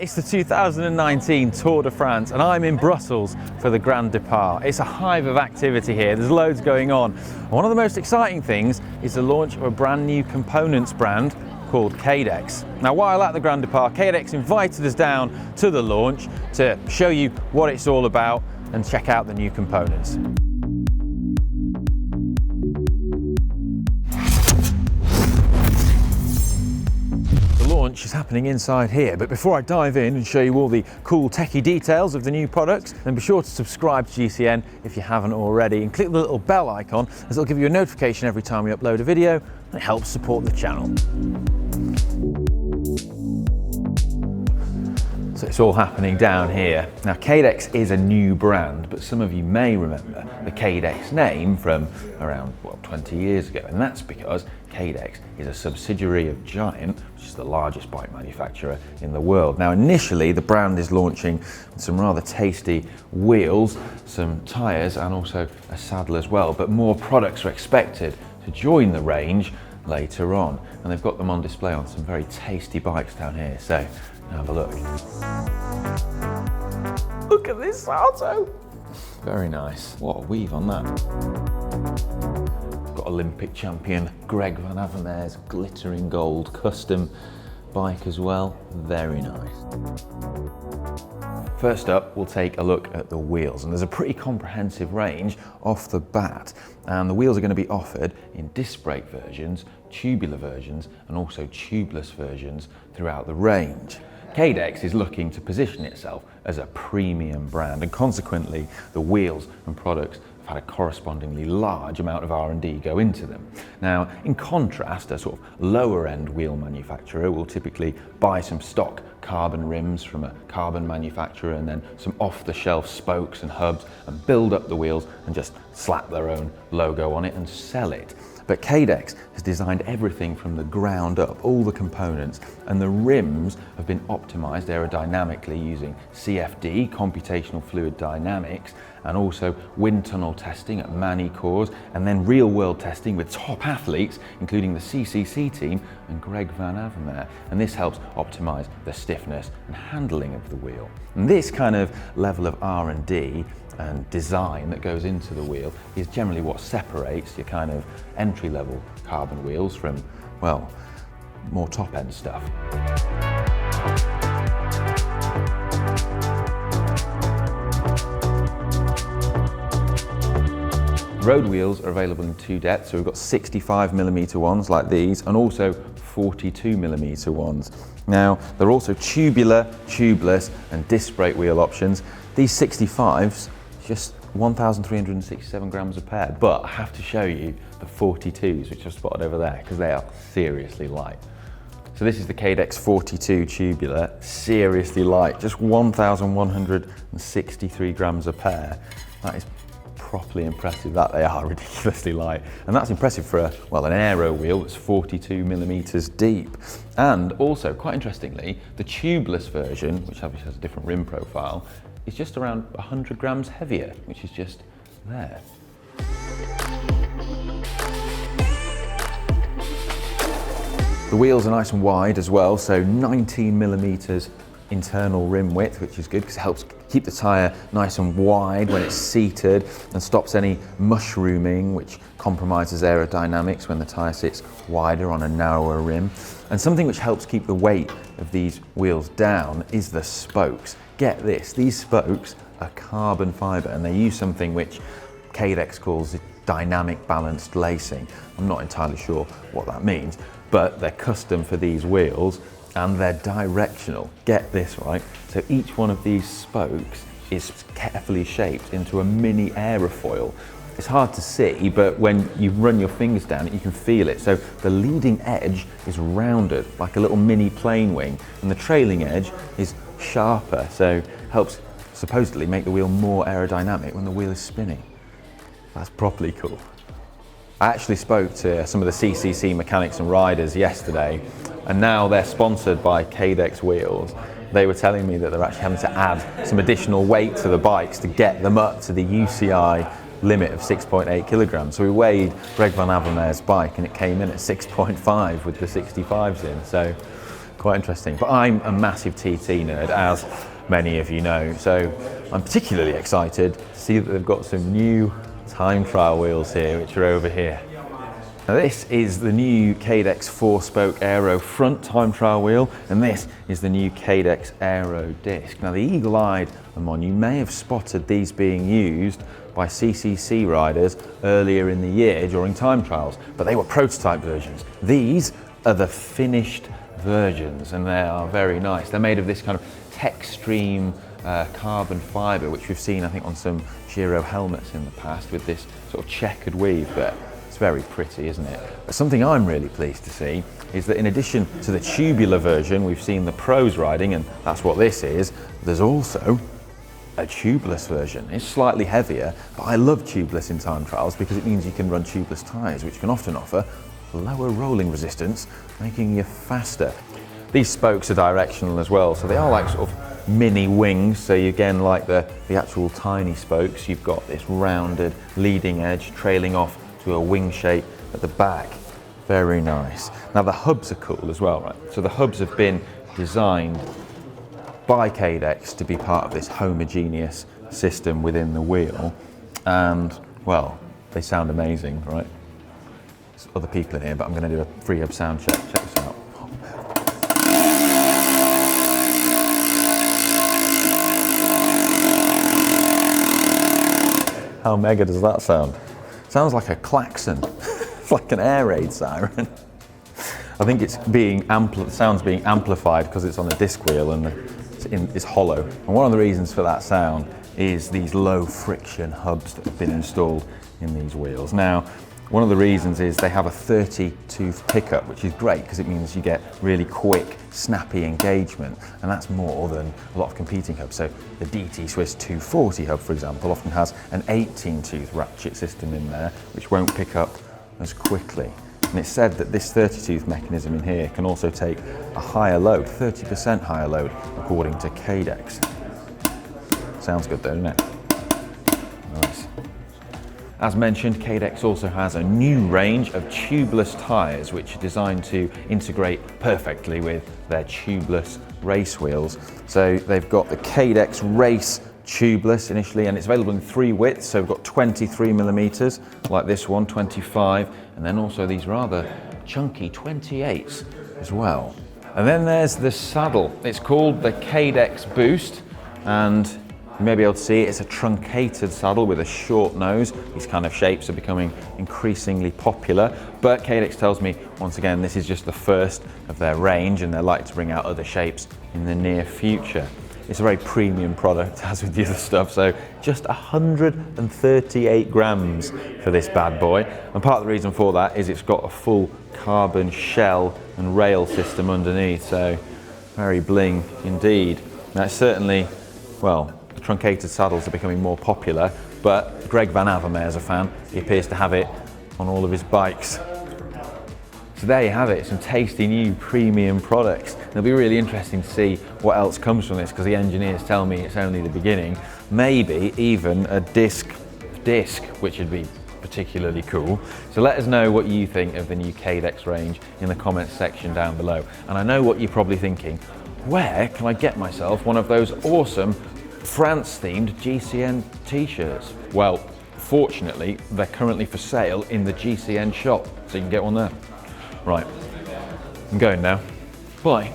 It's the 2019 Tour de France and I'm in Brussels for the Grand Depart. It's a hive of activity here, there's loads going on. And one of the most exciting things is the launch of a brand new components brand called Cadex. Now while at the Grand Depart, Cadex invited us down to the launch to show you what it's all about and check out the new components. Launch is happening inside here, but before I dive in and show you all the cool techie details of the new products, then be sure to subscribe to GCN if you haven't already and click the little bell icon as it'll give you a notification every time we upload a video and it helps support the channel. So it's all happening down here. Now Cadex is a new brand, but some of you may remember the Cadex name from around 20 years ago, and that's because Cadex is a subsidiary of Giant, which is the largest bike manufacturer in the world. Now initially the brand is launching some rather tasty wheels, some tyres and also a saddle as well, but more products are expected to join the range later on, and they've got them on display on some very tasty bikes down here, so have a look. Look at this auto. Very nice. What a weave on that. Got Olympic champion Greg Van Avermaer's glittering gold custom bike as well. Very nice. First up, we'll take a look at the wheels, and there's a pretty comprehensive range off the bat, and the wheels are going to be offered in disc brake versions, tubular versions and also tubeless versions throughout the range. Cadex is looking to position itself as a premium brand, and consequently the wheels and products have had a correspondingly large amount of R&D go into them. Now in contrast, a sort of lower end wheel manufacturer will typically buy some stock carbon rims from a carbon manufacturer and then some off-the-shelf spokes and hubs and build up the wheels and just slap their own logo on it and sell it. But Cadex has designed everything from the ground up, all the components, and the rims have been optimized aerodynamically using CFD, computational fluid dynamics, and also wind tunnel testing at many cores, and then real world testing with top athletes, including the CCC team and Greg Van Avermaer. And this helps optimize the stiffness and handling of the wheel. And this kind of level of R&D and design that goes into the wheel is generally what separates your kind of entry-level carbon wheels from, well, more top-end stuff. Road wheels are available in two depths, so we've got 65mm ones like these and also 42mm ones. Now they're also tubular, tubeless and disc brake wheel options. These 65s, just 1,367 grams a pair, but I have to show you the 42s, which I've spotted over there, because they are seriously light. So this is the Cadex 42 tubular, seriously light, just 1,163 grams a pair. That is properly impressive that they are ridiculously light. And that's impressive for a, well, an aero wheel that's 42mm deep. And also, quite interestingly, the tubeless version, which obviously has a different rim profile, is just around 100 grams heavier, which is just there. The wheels are nice and wide as well, so 19mm internal rim width, which is good because it helps keep the tyre nice and wide when it's seated and stops any mushrooming, which compromises aerodynamics when the tyre sits wider on a narrower rim. And something which helps keep the weight of these wheels down is the spokes. Get this, these spokes are carbon fibre and they use something which Cadex calls dynamic balanced lacing. I'm not entirely sure what that means, but they're custom for these wheels and they're directional. Get this right, so each one of these spokes is carefully shaped into a mini aerofoil. It's hard to see, but when you run your fingers down it, you can feel it. So the leading edge is rounded like a little mini plane wing, and the trailing edge is sharper, so helps supposedly make the wheel more aerodynamic when the wheel is spinning. That's properly cool. I actually spoke to some of the CCC mechanics and riders yesterday, and now they're sponsored by Cadex wheels. They were telling me that they're actually having to add some additional weight to the bikes to get them up to the UCI limit of 6.8 kilograms. So we weighed Greg Van Avermaer's bike and it came in at 6.5 with the 65s in. So Quite interesting. But I'm a massive TT nerd, as many of you know, so I'm particularly excited to see that they've got some new time trial wheels here, which are over here. Now this is the new Cadex 4-spoke Aero front time trial wheel, and this is the new Cadex Aero disc. Now the eagle-eyed among you may have spotted these being used by CCC riders earlier in the year during time trials, but they were prototype versions. These are the finished versions, and they are very nice. They're made of this kind of Techstream carbon fibre, which we've seen I think on some Giro helmets in the past, with this sort of checkered weave, but it's very pretty, isn't it? But something I'm really pleased to see is that in addition to the tubular version we've seen the pros riding, and that's what this is, there's also a tubeless version. It's slightly heavier, but I love tubeless in time trials because it means you can run tubeless tyres, which can often offer lower rolling resistance, making you faster. These spokes are directional as well, so they are like sort of mini wings. So you again, like the actual tiny spokes, you've got this rounded leading edge trailing off to a wing shape at the back. Very nice. Now the hubs are cool as well, right? So the hubs have been designed by Cadex to be part of this homogeneous system within the wheel, and well, they sound amazing, right? There's other people in here, but I'm going to do a free hub sound check. Check this out. How mega does that sound? Sounds like a klaxon. It's like an air raid siren. I think it's being the sound's being amplified because it's on a disc wheel and it's hollow. And one of the reasons for that sound is these low friction hubs that have been installed in these wheels. Now, one of the reasons is they have a 30-tooth pickup, which is great because it means you get really quick, snappy engagement, and that's more than a lot of competing hubs. So the DT Swiss 240 hub, for example, often has an 18-tooth ratchet system in there, which won't pick up as quickly. And it's said that this 30-tooth mechanism in here can also take a higher load, 30% higher load, according to Cadex. Sounds good though, doesn't it? Nice. As mentioned, Cadex also has a new range of tubeless tyres, which are designed to integrate perfectly with their tubeless race wheels. So they've got the Cadex Race tubeless initially, and it's available in 3 widths. So we've got 23mm, like this one, 25, and then also these rather chunky 28s as well. And then there's the saddle. It's called the Cadex Boost, and you may be able to see it's a truncated saddle with a short nose. These kind of shapes are becoming increasingly popular, but Cadex tells me, once again, this is just the first of their range, and they're likely to bring out other shapes in the near future. It's a very premium product, as with the other stuff, so just 138 grams for this bad boy. And part of the reason for that is it's got a full carbon shell and rail system underneath, so very bling indeed. Now it's certainly, well, the truncated saddles are becoming more popular, but Greg Van Avermeer's a fan. He appears to have it on all of his bikes. So there you have it, some tasty new premium products. It'll be really interesting to see what else comes from this, because the engineers tell me it's only the beginning. Maybe even a disc, which would be particularly cool. So let us know what you think of the new Cadex range in the comments section down below. And I know what you're probably thinking, where can I get myself one of those awesome France-themed GCN t-shirts? Well, fortunately, they're currently for sale in the GCN shop, so you can get one there. Right, I'm going now. Bye.